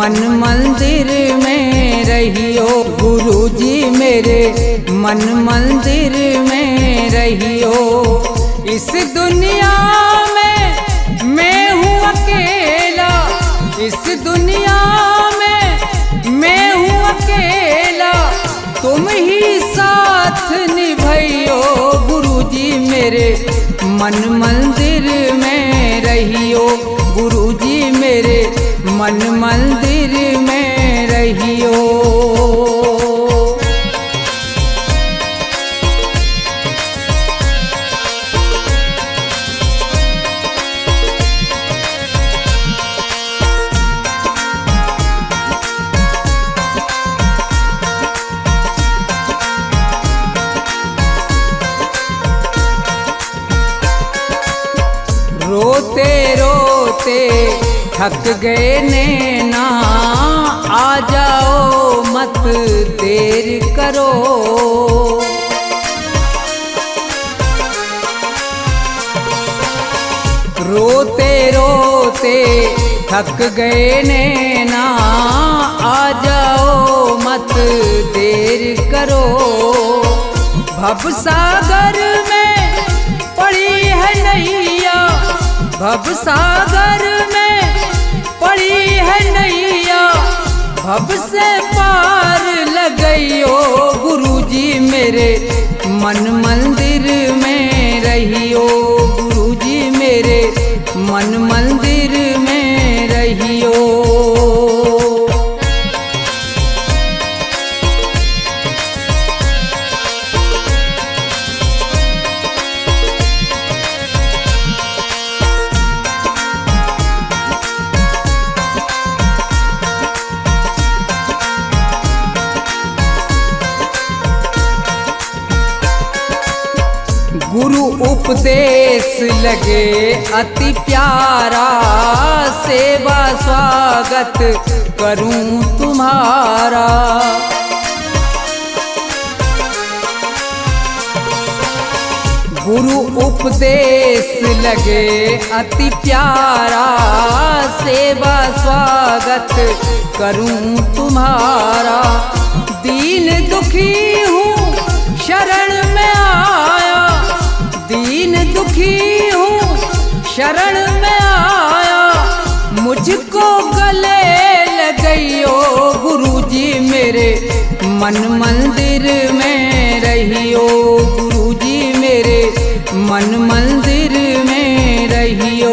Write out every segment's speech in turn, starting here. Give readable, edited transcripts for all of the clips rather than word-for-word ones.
मन मंदिर में रहियो। गुरुजी मेरे मन मंदिर में रहियो। इस दुनिया में मैं हूँ अकेला, इस दुनिया में मैं हूँ अकेला, तुम ही साथ निभाइयो। गुरुजी मेरे मन मंदिर में रहियो। गुरुजी मेरे मन मंदिर में रहियो। रोते रोते थक गए नैना, आ जाओ मत देर करो। रोते रोते थक गए नैना, आ जाओ मत देर करो। भवसागर में पड़ी है नैया, भवसागर में पड़ी है नैया, भव से पार लगइयो। गुरुजी मेरे मन मंदिर में रहियो। गुरुजी मेरे मन मंदिर में रहियो। गुरु उपदेश लगे अति प्यारा, सेवा स्वागत करूं तुम्हारा। गुरु उपदेश लगे अति प्यारा, सेवा स्वागत करूं तुम्हारा। दीन दुखी हूँ शरण में आया, दीन दुखी हूँ शरण में आया, मुझको गले लगइयो। गुरुजी मेरे मन मंदिर में रहियो। गुरुजी मेरे मन मंदिर में रहियो।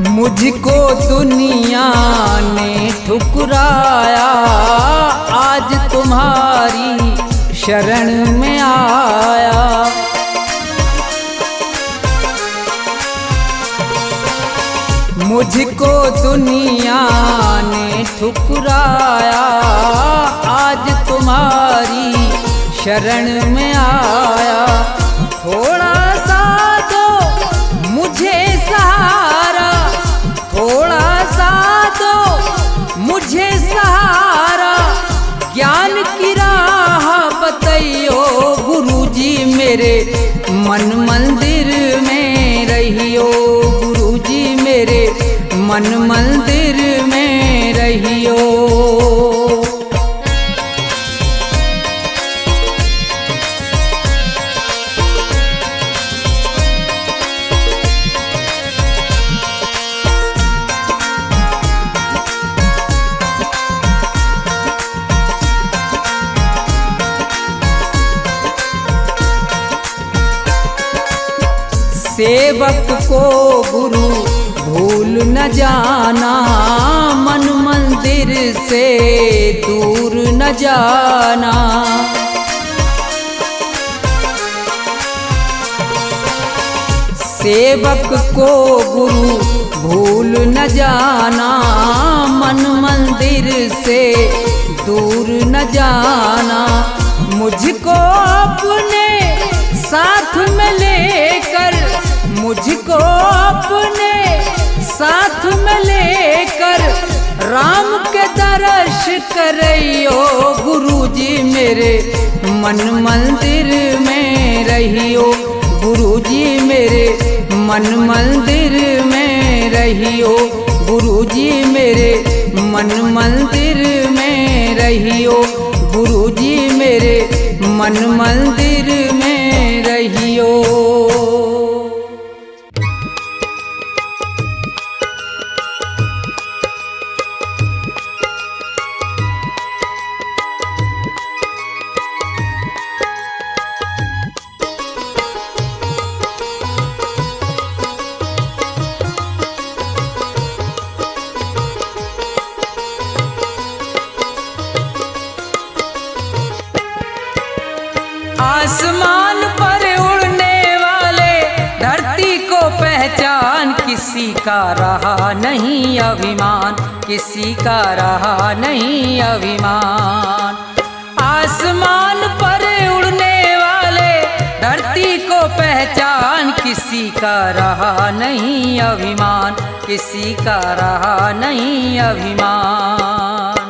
मुझको दुनिया ने ठुकराया, आज तुम्हारी शरण में आया। मुझको दुनिया ने ठुकराया, आज तुम्हारी शरण में आया। थोड़ा सा दो मुझे सहारा, थोड़ा सा दो मुझे सहारा, ज्ञान की राह बताइयो। गुरुजी मेरे मन मंदिर में रहियो। गुरुजी मेरे मन मंदिर में रहियो। सेवक को गुरु भूल न जाना, मन मंदिर से दूर न जाना। सेवक को गुरु भूल न जाना, मन मंदिर से दूर न जाना। मुझको अपने साथ में लेकर, मुझको अपने साथ में लेकर राम के दर्श करइयो गुरुजी मेरे मन मंदिर में रहियो, गुरुजी मेरे मन मंदिर में रहियो, गुरुजी मेरे मन मंदिर में रहियो, गुरुजी मेरे मन मंदिर में रहियो। आसमान पर उड़ने वाले धरती को पहचान, किसी का रहा नहीं अभिमान, किसी का रहा नहीं अभिमान। आसमान पर उड़ने वाले धरती को पहचान, किसी का रहा नहीं अभिमान, किसी का रहा नहीं अभिमान।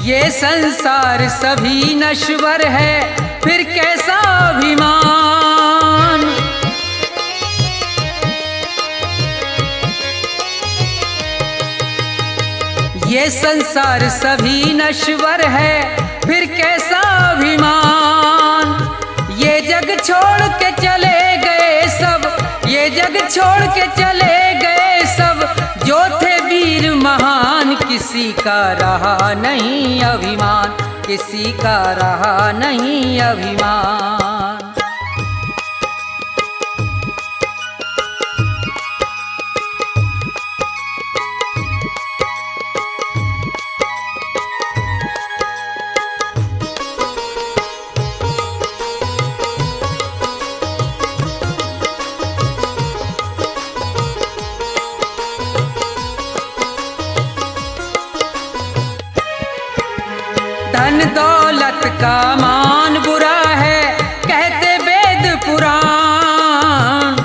ये संसार सभी नश्वर है, फिर कैसा अभिमान। ये संसार सभी नश्वर है, फिर कैसा अभिमान। ये जग छोड़ के चले गए सब, ये जग छोड़ के चले गए सब, जो थे वीर महान, किसी का रहा नहीं अभिमान, किसी का रहा नहीं अभिमान। धन दौलत का मान बुरा है, कहते वेद पुराण।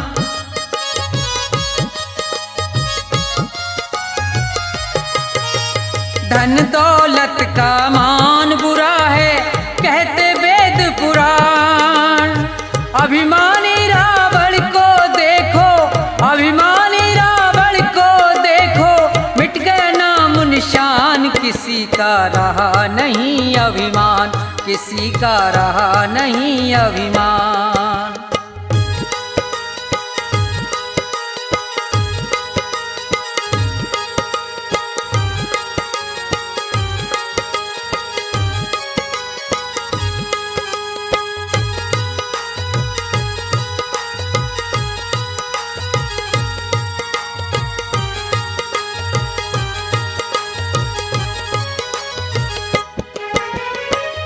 धन दौलत का मान बुरा है, कहते वेद पुराण। अभिमानी रावण को देखो, अभिमानी रावण को देखो, मिट गया नाम निशान, किसी का रहा नहीं अभिमान, किसी का रहा नहीं अभिमान।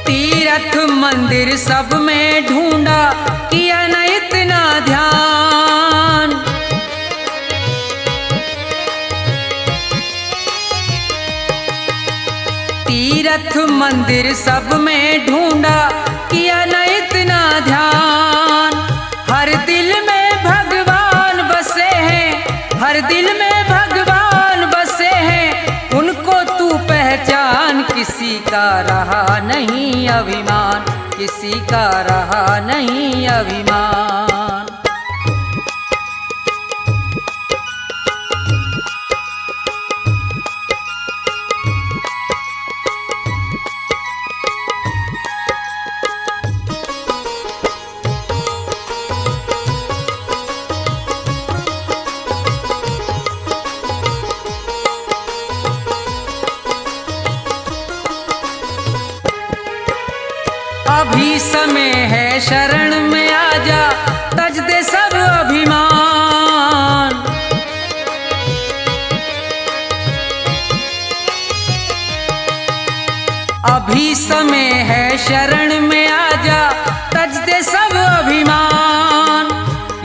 तीर्थ मंदिर सब में ढूंढा, किया न इतना ध्यान। तीर्थ मंदिर सब में ढूंढा, किया न इतना ध्यान। हर दिल में भगवान बसे हैं, हर दिल में भगवान बसे हैं, उनको तू पहचान, किसी का रहा नहीं अभिमान, किसी का रहा नहीं अभिमान। अभी समय है शरण में आजा, तज दे सब अभिमान। अभी समय है शरण में आजा, तज दे सब अभिमान।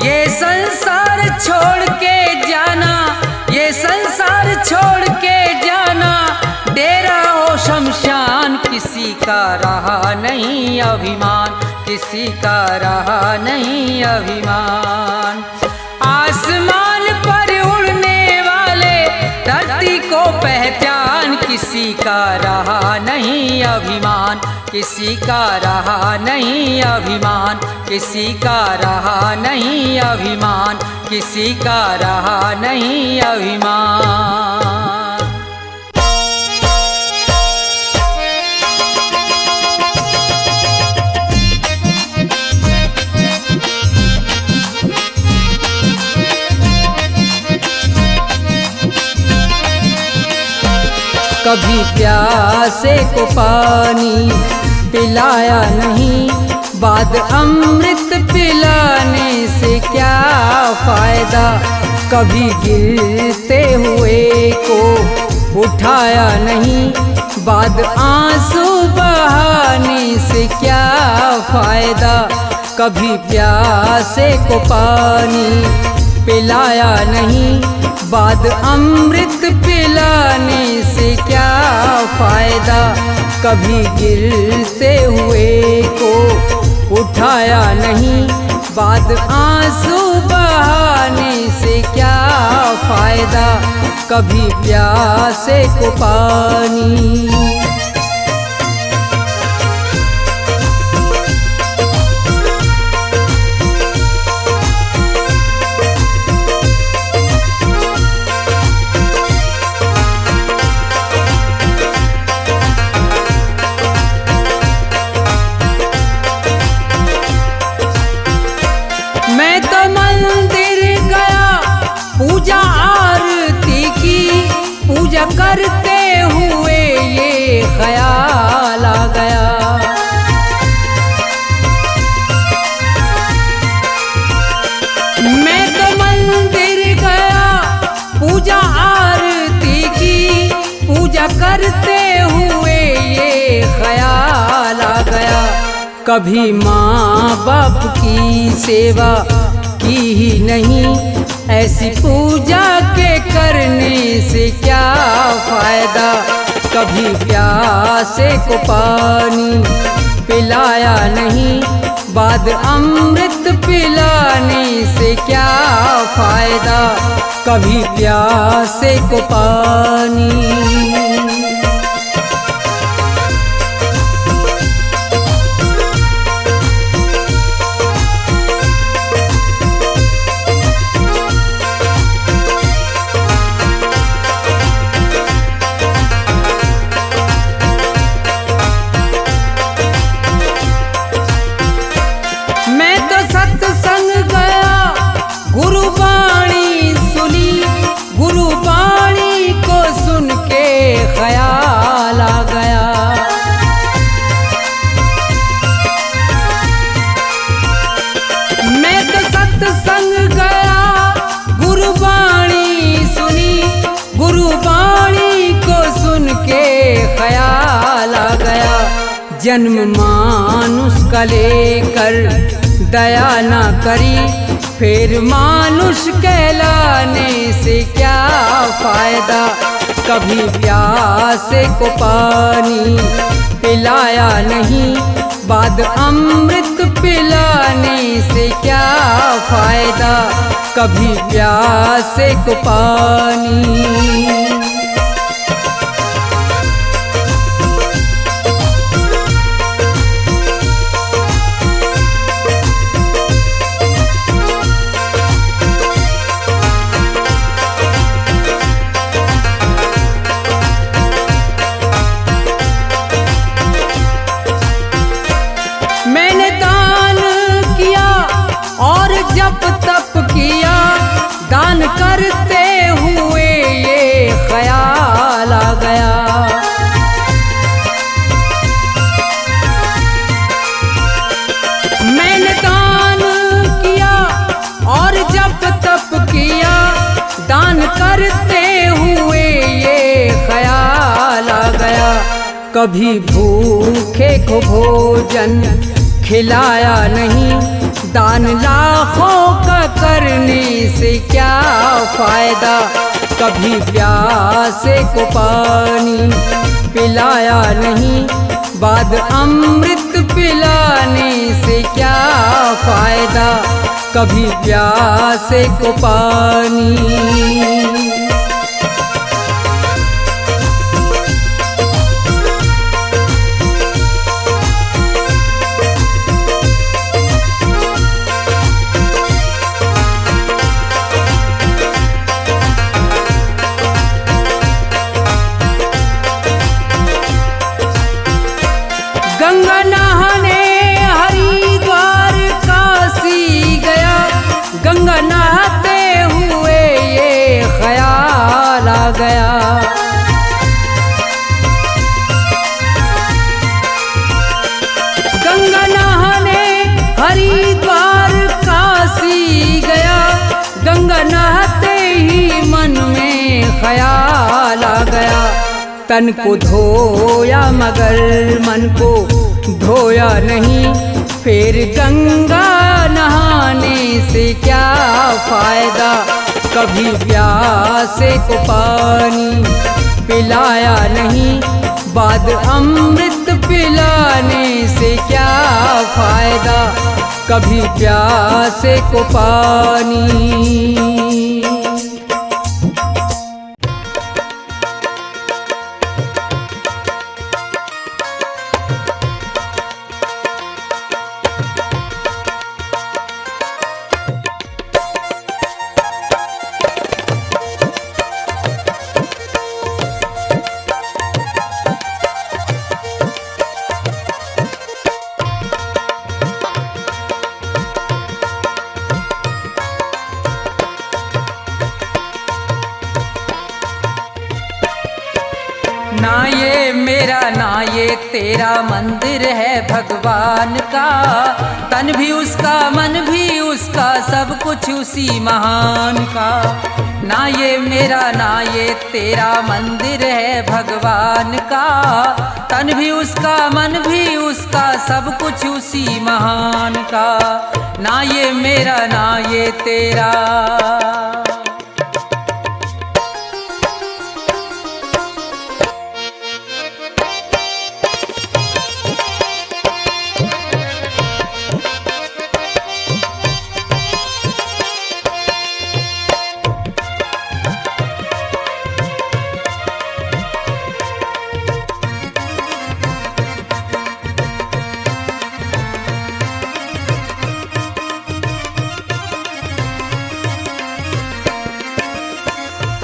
ये संसार छोड़ के जाना, ये संसार छोड़ के जाना, डेरा हो शमशान। किसी का रहा नहीं अभिमान, किसी का रहा नहीं अभिमान। आसमान पर उड़ने वाले धरती को पहचान, किसी का रहा नहीं अभिमान, किसी का रहा नहीं अभिमान, किसी का रहा नहीं अभिमान, किसी का रहा नहीं अभिमान। कभी प्यासे को पानी पिलाया नहीं, बाद अमृत पिलाने से क्या फायदा। कभी गिरते हुए को उठाया नहीं, बाद आंसू बहाने से क्या फायदा। कभी प्यासे को पानी पिलाया नहीं, बाद अमृत पिलाने से क्या फायदा। कभी गिरते हुए को उठाया नहीं, बाद आंसू बहाने से क्या फायदा। कभी प्यासे को पानी। मैं तो मंदिर गया पूजा आरती की, पूजा करते हुए ये ख्याल आ गया। मैं तो मंदिर गया पूजा आरती की, पूजा करते हुए ये ख्याल आ गया। कभी माँ बाप की सेवा की ही नहीं, ऐसी पूजा के करने से क्या फायदा। कभी प्यासे को पानी पिलाया नहीं, बाद अमृत पिलाने से क्या फायदा। कभी प्यासे को पानी। मैं तो सत्संग गया, गुरुवाणी सुनी, गुरुवाणी को सुन के ख्याल आ गया। मैं तो सत्संग गया, गुरुवाणी सुनी, गुरुवाणी को सुन के ख्याल आ गया। जन्म मानुष का लेकर दया ना करी, फिर मानुष कहलाने से क्या फायदा। कभी प्यासे को पानी पिलाया नहीं, बाद अमृत पिलाने से क्या फायदा। कभी प्यासे को पानी। मैंने दान किया और जप तप किया, दान करते हुए ये ख्याल कभी भूखे को भोजन खिलाया नहीं, दान लाखों का करने से क्या फायदा। कभी प्यासे को पानी पिलाया नहीं, बाद अमृत पिलाने से क्या फायदा। कभी प्यासे को पानी। गंगा नहाने हरिद्वार काशी गया, गंगा नहाते हुए ये ख्याल आ गया। गंगा नहाने हरिद्वार काशी गया, गंगा नहाते ही मन में ख्याल आ गया। तन को धोया मगर मन को धोया नहीं, फिर गंगा नहाने से क्या फायदा। कभी प्यासे को पानी पिलाया नहीं, बाद अमृत पिलाने से क्या फायदा। कभी प्यासे को पानी। ना ये मेरा ना ये तेरा मंदिर है भगवान का, तन भी उसका मन भी उसका सब कुछ उसी महान का। ना ये मेरा ना ये तेरा मंदिर है भगवान का, तन भी उसका मन भी उसका सब कुछ उसी महान का। ना ये मेरा ना ये तेरा।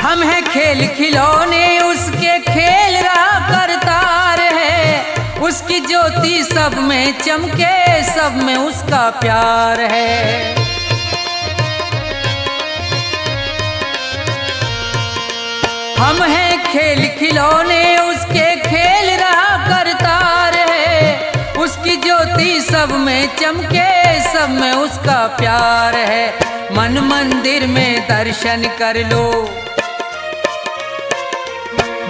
हम हैं खेल खिलौने उसके खेल रहा करतार है, उसकी ज्योति सब में चमके सब में उसका प्यार है। हम हैं खेल खिलौने उसके खेल रहा करतार है, उसकी ज्योति सब में चमके सब में उसका प्यार है। मन मंदिर में दर्शन कर लो,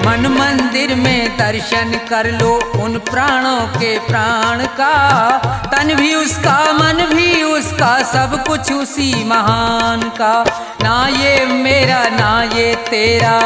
मन मंदिर में दर्शन कर लो उन प्राणों के प्राण का। तन भी उसका मन भी उसका सब कुछ उसी महान का। ना ये मेरा ना ये तेरा।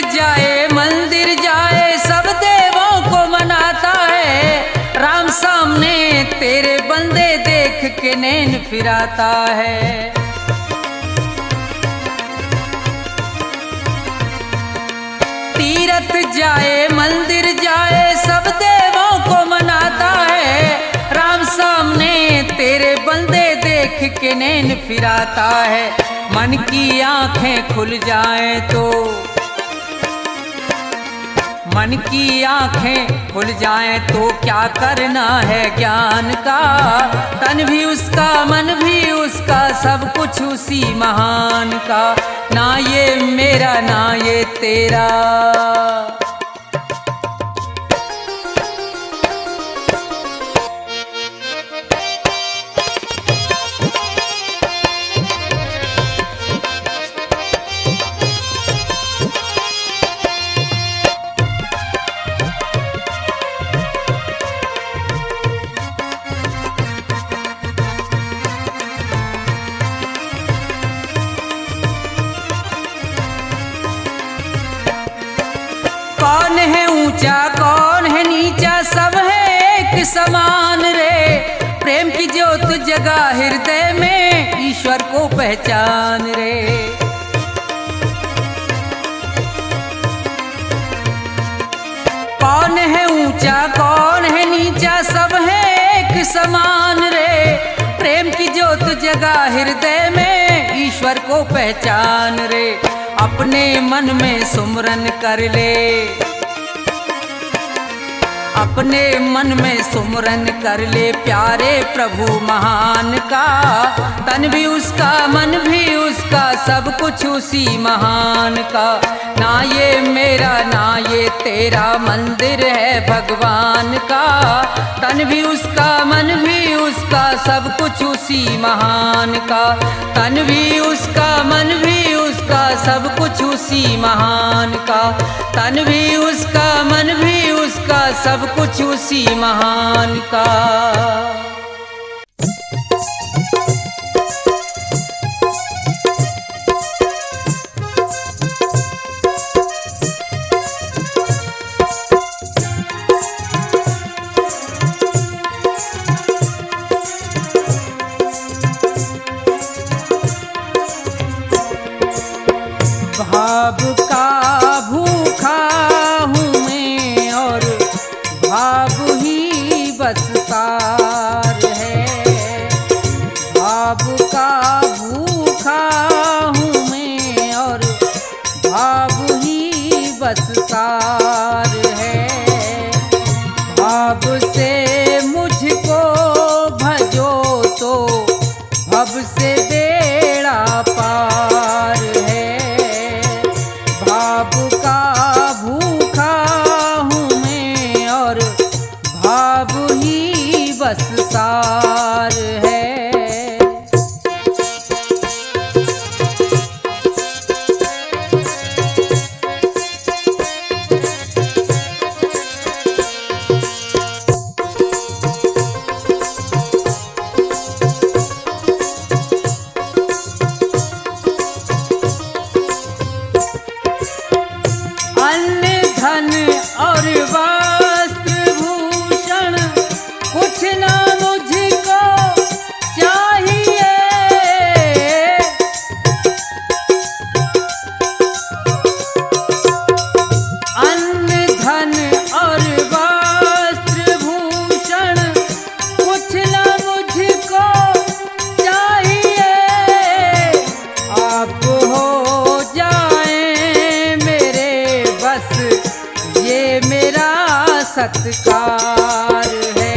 जाए मंदिर जाए सब देवों को मनाता है, राम सामने तेरे बंदे देख के नैन फिराता है। तीरथ जाए मंदिर जाए सब देवों को मनाता है, राम सामने तेरे बंदे देख देख के नैन फिराता है, मन की आंखें खुल जाएं तो, मन की आंखें खुल जाएं तो क्या करना है ज्ञान का। तन भी उसका मन भी उसका सब कुछ उसी महान का, ना ये मेरा ना ये तेरा। कौन है ऊंचा कौन है नीचा, सब है एक समान रे। प्रेम की ज्योत जगा हृदय में, ईश्वर को पहचान रे। कौन है ऊंचा कौन है नीचा, सब है एक समान रे। प्रेम की ज्योत जगा हृदय में, ईश्वर को पहचान रे। अपने मन में सुमरन कर ले, अपने मन में सुमरन कर ले प्यारे प्रभु महान का। तन भी उसका मन भी उसका सब कुछ उसी महान का, ना ये मेरा ना ये तेरा मंदिर है भगवान का। तन भी उसका मन भी उसका सब कुछ उसी महान का, तन भी उसका मन भी उसका सब कुछ उसी महान का। तन भी उसका मन भी उसका सब कुछ उसी महान का। भाव का भूखा हूँ मैं और भाव ही बस सार है। भाव का भूखा हूँ मैं और भाव ही बस सार है। भाव से मुझको भजो तो भव से बेड़ा पार है। भाव का भूखा हूँ मैं और भाव ही बस सार है। अन्न धन और वस्त्र भूषण कुछ ना मुझको चाहिए। अन्न धन और वस्त्र भूषण कुछ ना मुझको चाहिए। आप हो जाए मेरे बस ये मेरा सत्कार है।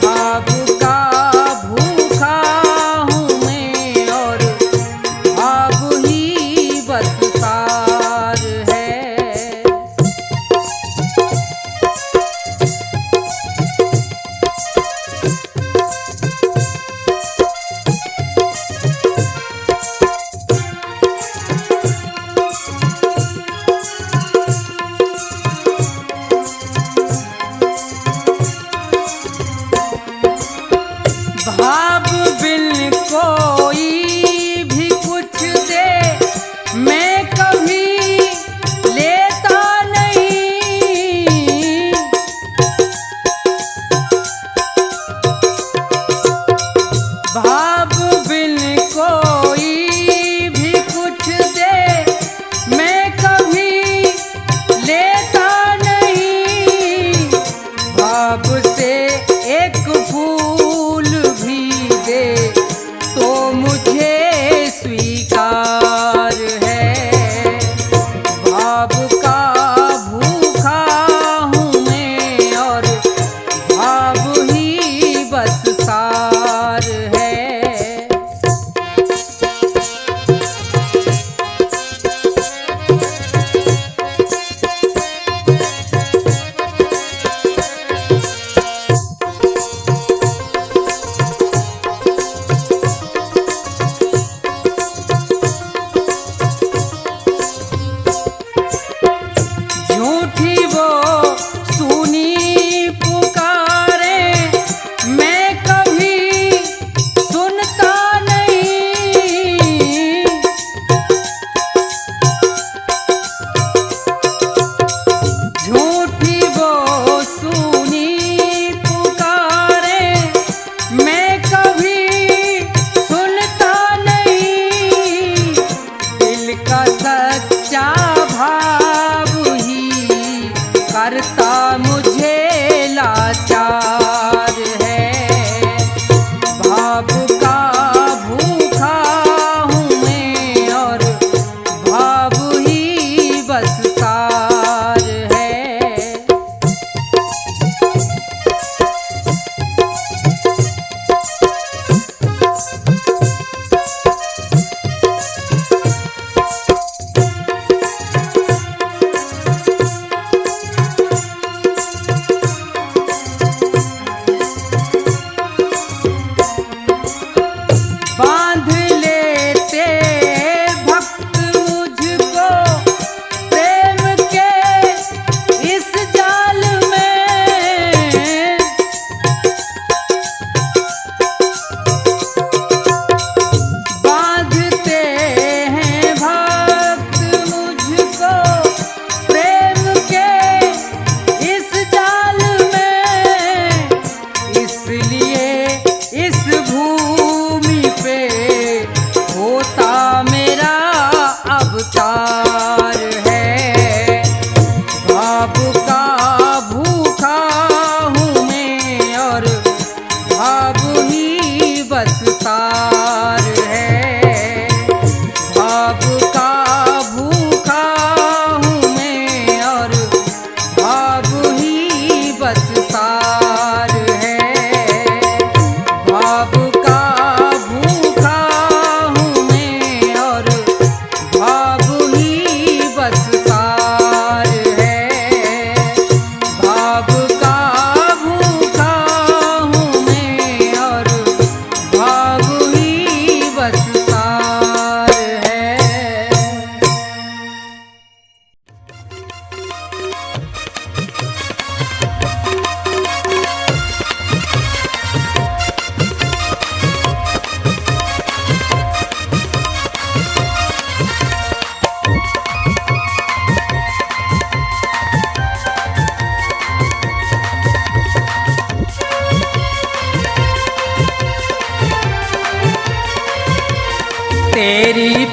भाव का भूखा हूँ मैं और भाव ही बस सार है।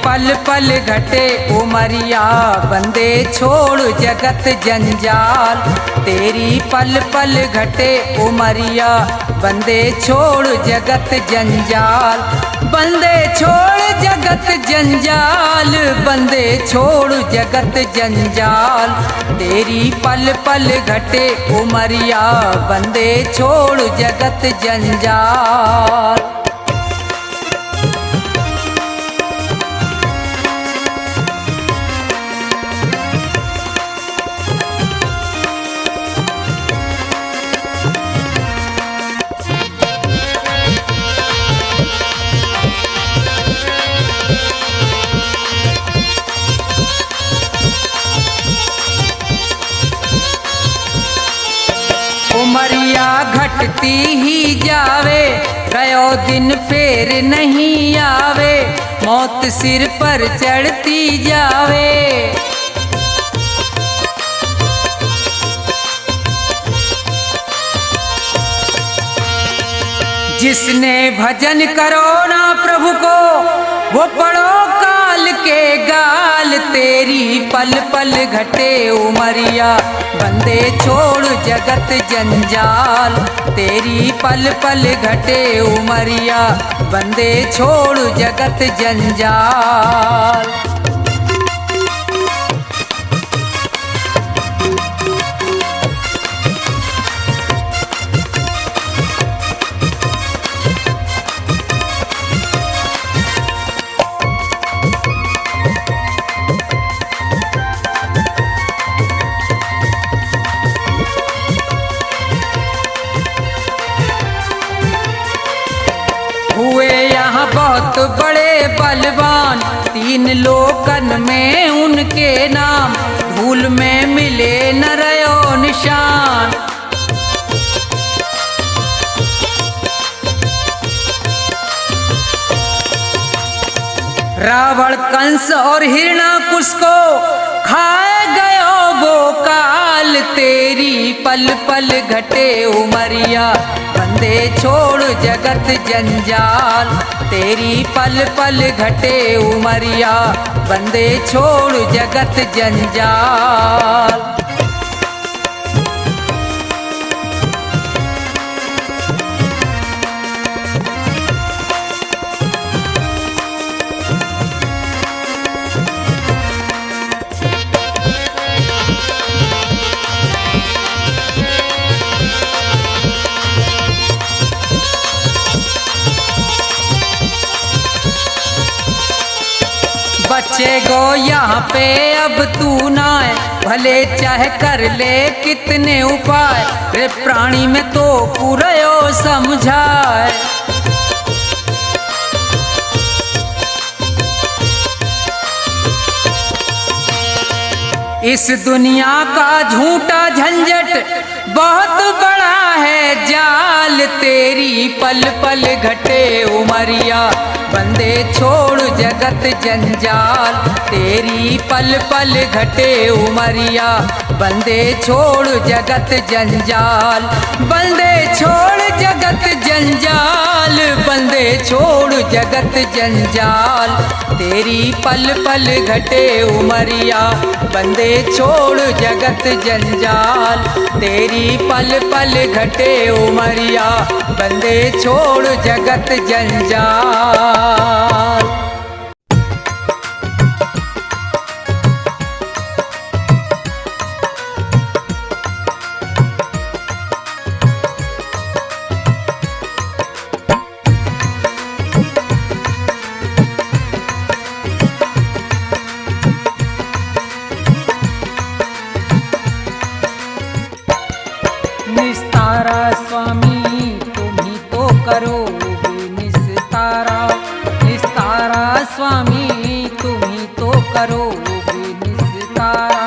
पल पल घटे उमरिया, बंदे छोड़ जगत जंजाल। तेरी पल पल घटे उमरिया, बंदे छोड़ जगत जंजाल। बंदे छोड़ जगत जंजाल, बंदे छोड़ जगत जंजाल। तेरी पल पल घटे उमरिया, बंदे छोड़ जगत जंजाल। उमरिया घटती ही जावे, गयो दिन फेर नहीं आवे। मौत सिर पर चढ़ती जावे। जिसने भजन करो ना प्रभु को, वो पढ़ो काल के गाल। तेरी पल पल घटे उमरिया, बंदे छोड़ जगत जंजाल। तेरी पल पल घटे उमरिया, बंदे छोड़ जगत जंजाल। हुए यहाँ बहुत बड़े बलवान, तीन लोकन में उनके नाम। धूल में मिले न रयो निशान। रावण कंस और हिरणाकुश को खाए गयो वो काल। तेरी पल पल घटे उमरिया, बंदे छोड़ जगत जंजाल। तेरी पल पल घटे उमरिया, बंदे छोड़ जगत जंजाल। बचेगो यहाँ पे अब तू ना है, भले चाहे कर ले कितने उपाय। रे प्राणी में तो पूरयो समझाए। इस दुनिया का झूठा झंझट बहुत बड़ा है जाल। तेरी पल पल घटे उमरिया, बंदे छोड़ जगत जंजाल। तेरी पल पल घटे उमरिया, बंदे छोड़ जगत जंजाल। बंदे छोड़ जगत जंजाल, बंदे छोड़ जगत जंजाल। तेरी पल पल घटे उमरिया, बंदे छोड़ जगत जंजाल। तेरी पल पल घटे उमरिया, बंदे छोड़ जगत जंजाल। निस्तारा स्वामी तुम ही तो करोगे निस्तारा। निस्तारा स्वामी तुम ही तो करोगे निस्तारा।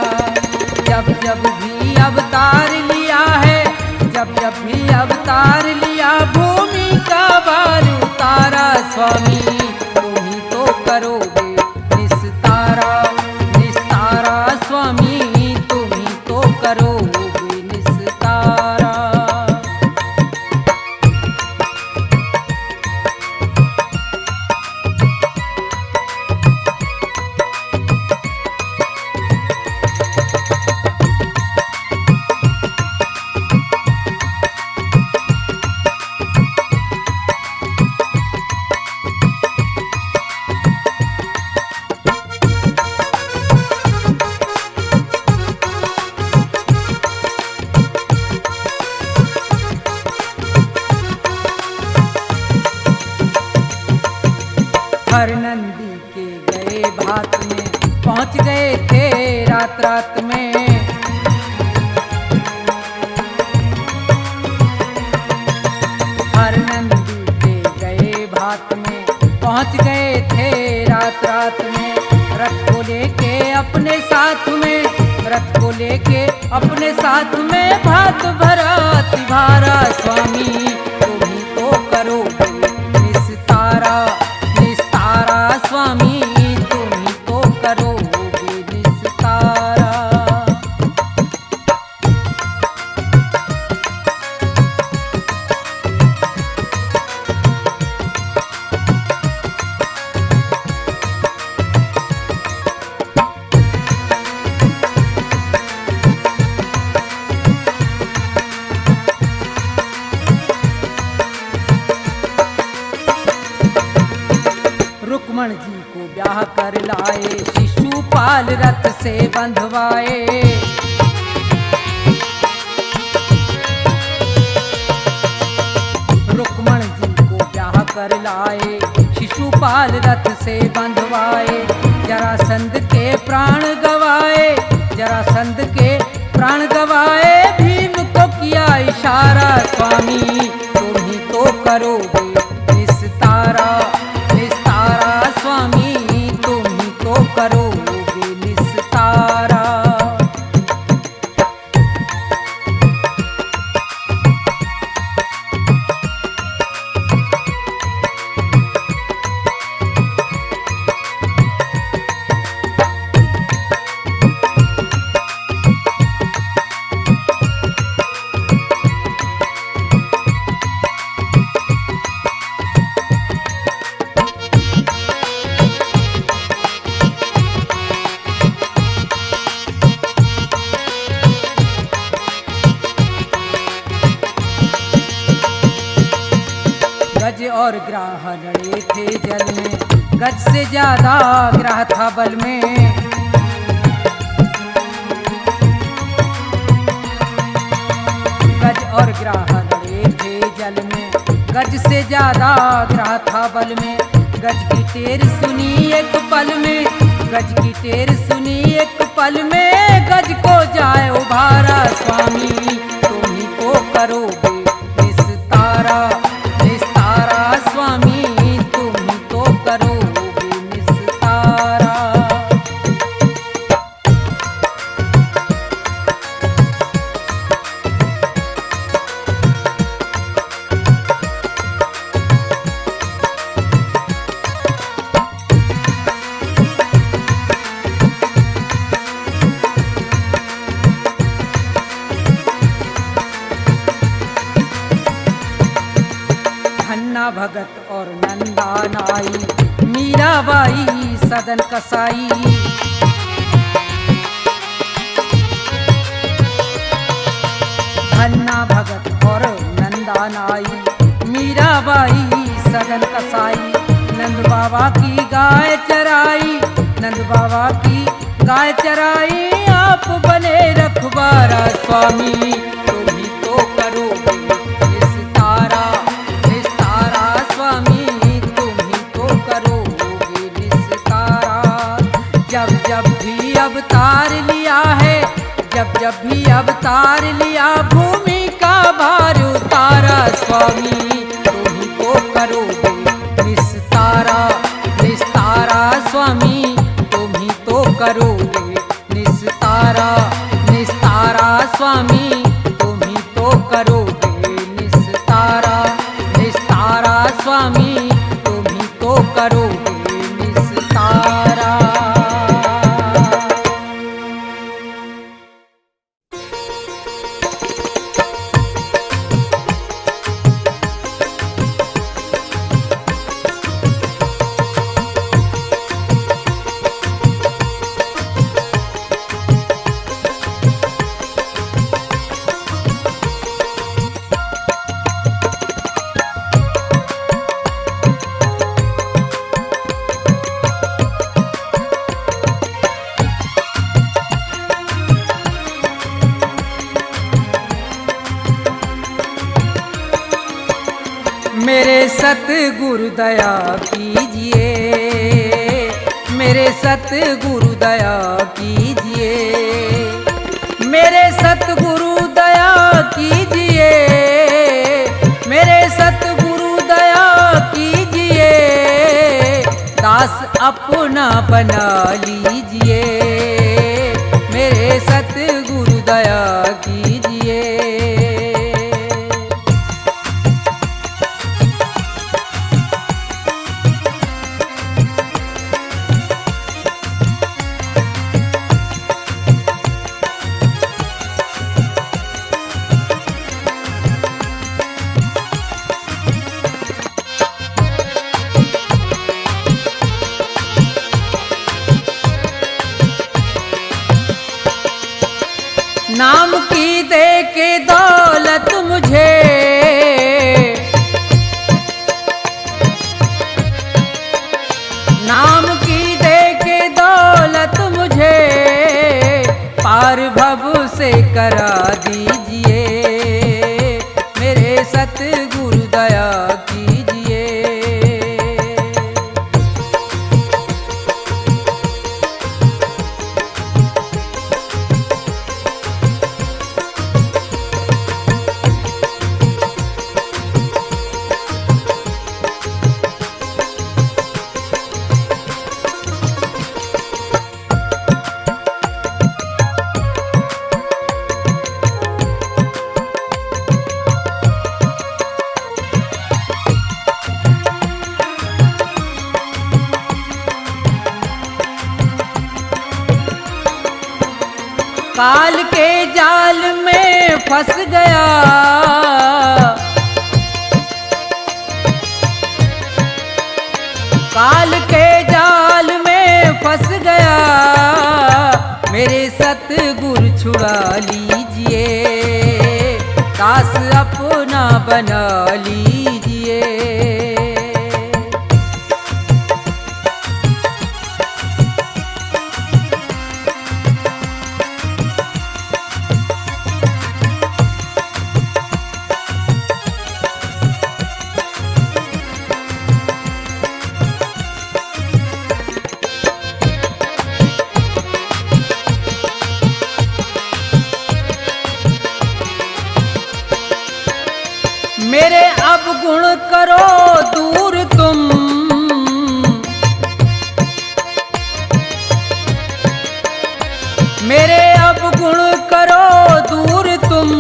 जब जब भी अवतार लिया है, जब जब भी अवतार लिया, भूमि का भार उतारा। स्वामी तुम ही तो करोगे निस्तारा। निस्तारा स्वामी तुम ही तो करोगे निस्तारा। भात में पहुँच गए थे रात रात में। हर नंदी के गए भात में पहुँच गए थे रात रात में। रथ को लेके अपने साथ में, रथ को लेके अपने साथ में भात भरा तिभारा स्वामी तुम ही तो करोगे निस्तारा, निस्तारा स्वामी तुम ही तो करोगे निस्तारा। रुक्मण जी को ब्याह कर लाए, शिशुपाल रथ से बंधवाए। रुक्मण जी को ब्याह कर लाए, शिशुपाल रथ से बंधवाए। जरासंध के प्राण गवाए, जरासंध के प्राण गवाए। भीम को किया इशारा स्वामी तुम ही तो करोगे निस्तारा, निस्तारा स्वामी तुम ही तो करोगे निस्तारा। गज और ग्राह लड़े थे जल में, गज से ज्यादा ग्राह था बल में। गज और ग्राह लड़े थे जल में, गज से ज्यादा ग्राह था बल में। गज की टेर सुनी एक पल में, गज की टेर सुनी एक पल में। गज को जाए उभारा स्वामी तुम ही तो करोगे निस्तारा, निस्तारा स्वामी तुम ही तो करोगे निस्तारा। धन्ना भगत और नंदा नाई, मीराबाई सदन कसाई। धन्ना भगत और नंदा नाई, मीराबाई सदन कसाई। नंद बाबा की गाय चराई, नंद बाबा की गाय चराई। आप बने रखवारा स्वामी तुम ही तो करोगे निस्तारा, निस्तारा स्वामी तुम ही तो करोगे निस्तारा। जब जब भी अवतार लिया है, जब जब भी अवतार लिया। भूमि का भार उतारा स्वामी तुम ही तो करोगे निस्तारा, निस्तारा स्वामी तुम ही तो करोगे निस्तारा, निस्तारा स्वामी तुम ही तो करोगे निस्तारा, निस्तारा स्वामी तुम ही तो करोगे निस्तारा। मेरे सतगुरु दया कीजिए, मेरे सतगुरु दया कीजिए, मेरे सतगुरु दया कीजिए, मेरे सतगुरु दया कीजिए, दास अपना बना लीजिए, मेरे सतगुरु दया कीजिए। नाम की दे के दौलत मुझे, नाम की दे के दौलत मुझे, पार भव से करा दीजिए, मेरे सतगुरु दया कीजिए। काल के जाल में फंस गया, काल के जाल में फंस गया, मेरे सतगुरु छुड़ा लीजिए, दास अपना बना लीजिए। मेरे अब गुण करो दूर तुम, मेरे अब गुण करो दूर तुम,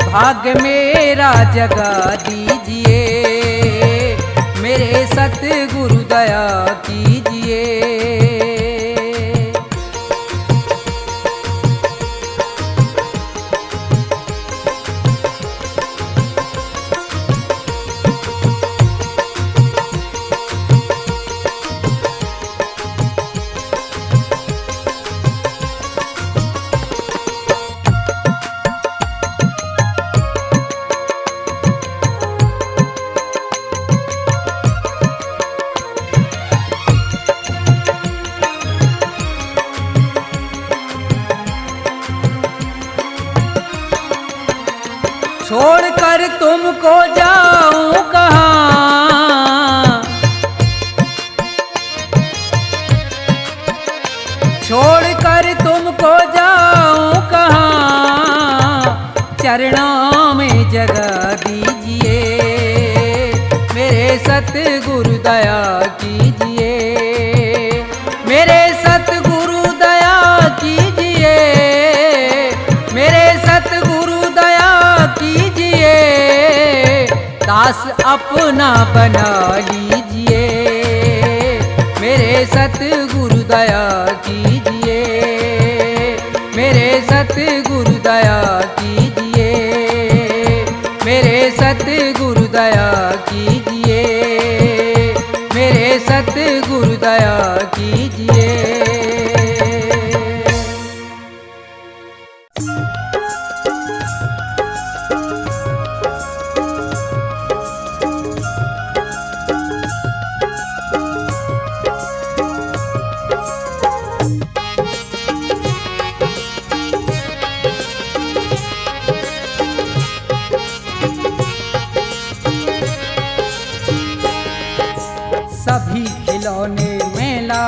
भाग्य मेरा जगा दीजिए, मेरे सतगुरु दया कीजिए। छोड़कर तुमको जाऊं कहाँ, छोड़कर तुमको जाऊं कहाँ, चरणों में जगा दीजिए, मेरे सतगुरु दया कीजिए, मेरे सतगुरु दया कीजिए, मेरे सतगुरु दया कीजिए, दास अपना बना लीजिए, मेरे सतगुरु दया कीजिए, मेरे सतगुरु दया कीजिए, मेरे सतगुरु दया कीजिए, मेरे सतगुरु दया कीजिए। सभी खिलौने में ला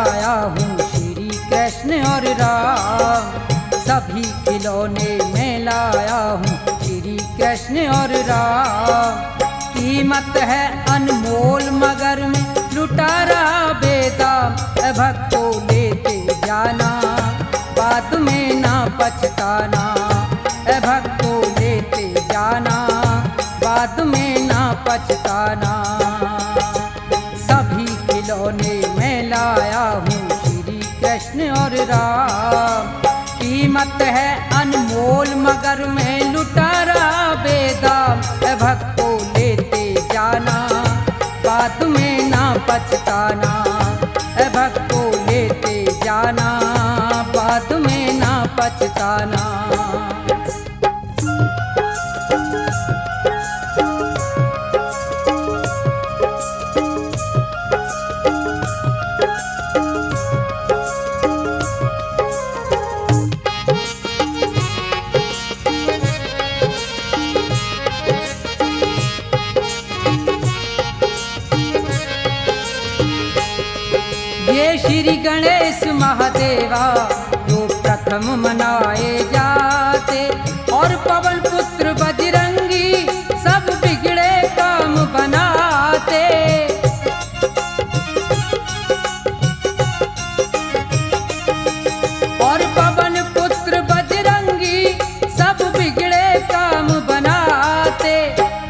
राम। कीमत है अनमोल मगर में लुटारा बेदाम। भक्तों लेते जाना बाद में ना पछताना। भक्तों लेते जाना बाद में ना पछताना। सभी खिलौने मैं लाया हूँ श्री कृष्ण और राम। कीमत है अनमोल मगर में लुटारा बेदाम। भक्तों लेते जाना बाद में ना पछताना। भक्तों लेते जाना बाद में ना पछताना। ये श्री गणेश महादेवा जो प्रथम मनाए जाते। और पवन पुत्र बजरंगी सब बिगड़े काम बनाते। और पवन पुत्र बजरंगी सब बिगड़े काम बनाते।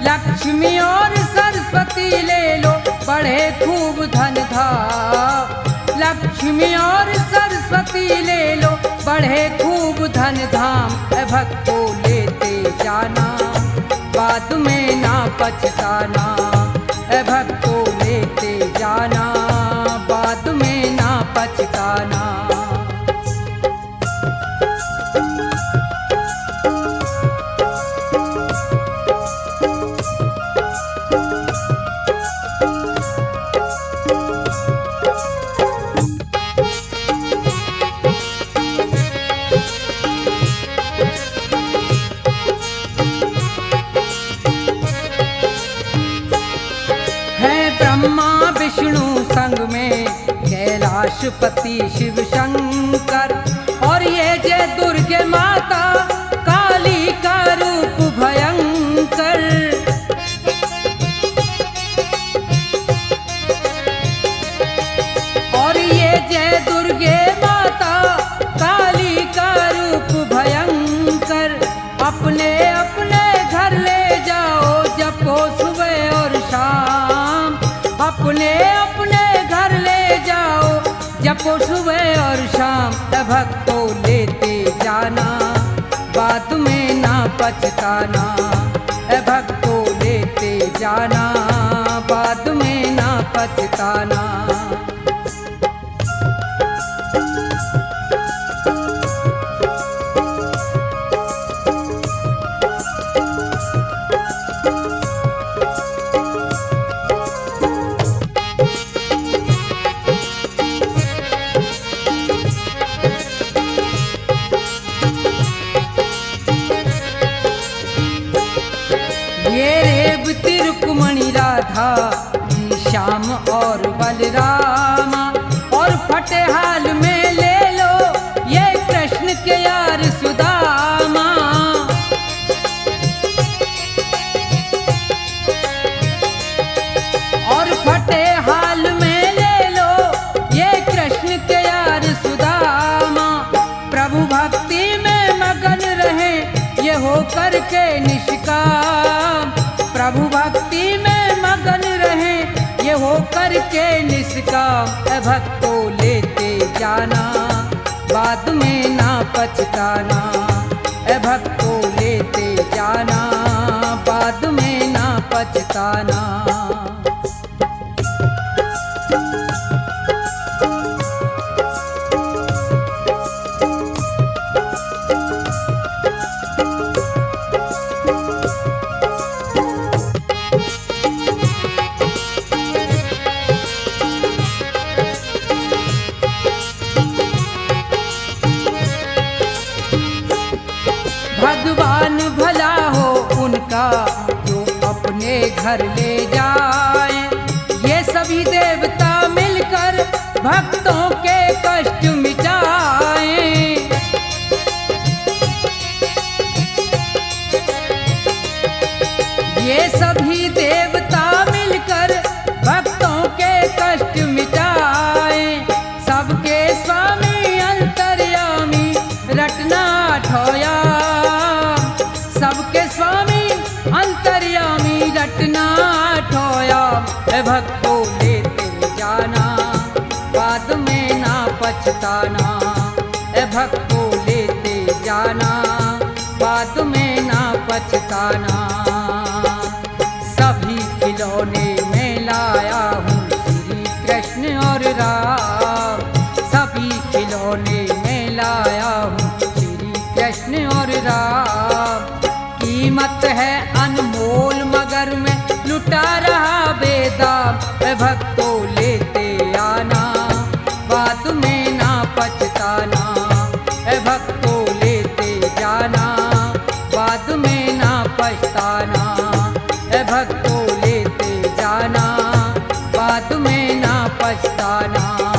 लक्ष्मी और सरस्वती ले लो बढ़े खूब धन धाम। लक्ष्मी और सरस्वती ले लो बढ़े खूब धन धाम। भक्तों लेते जाना बाद में ना पछताना। भक्तों लेते जाना बाद में ना पछताना। ब्रह्मा विष्णु संग में कैलाशपति शिव शंकर। और ये जय दुर्गे माता काली का रूप भयंकर। और ये जय दुर्गे माता काली का रूप भयंकर। अपने अपने घर ले जाओ जपो सुबह और शाम। अपने अपने घर ले जाओ जपो सुबह और शाम। भक्तों लेते जाना बाद में ना पछताना। भक्तों लेते जाना बाद में ना पछताना। ये रेवती रुक्मणी राधा जी श्याम और बलरामा। और फटेहाल में ले लो ये कृष्ण के यार सुदामा। और फटेहाल में ले लो ये कृष्ण के यार सुदामा। प्रभु भक्ति में मगन रहे ये हो करके निष्काम। प्रभु भक्ति में मगन रहे ये हो करके निष्काम। भक्तों लेते जाना बाद में ना पछताना। भक्तों लेते जाना बाद में ना पछताना। भगवान भला हो उनका जो अपने घर ले जाए। ये सभी देवता मिलकर भक्तों के कष्ट मिटाए। पछताना, ए भक्तों लेते जाना, बाद में ना पछताना। सभी खिलौने में लाया हूँ श्री कृष्ण और राम, सभी खिलौने में लाया हूँ श्री कृष्ण और राम। कीमत है अनमोल मगर मैं लुटा रहा बेदाम, ए भक्तों लेते आना, बाद में ना पछताना, ए भक्तों लेते जाना, बाद में ना पछताना, ए भक्तों लेते जाना, बाद में ना पछताना।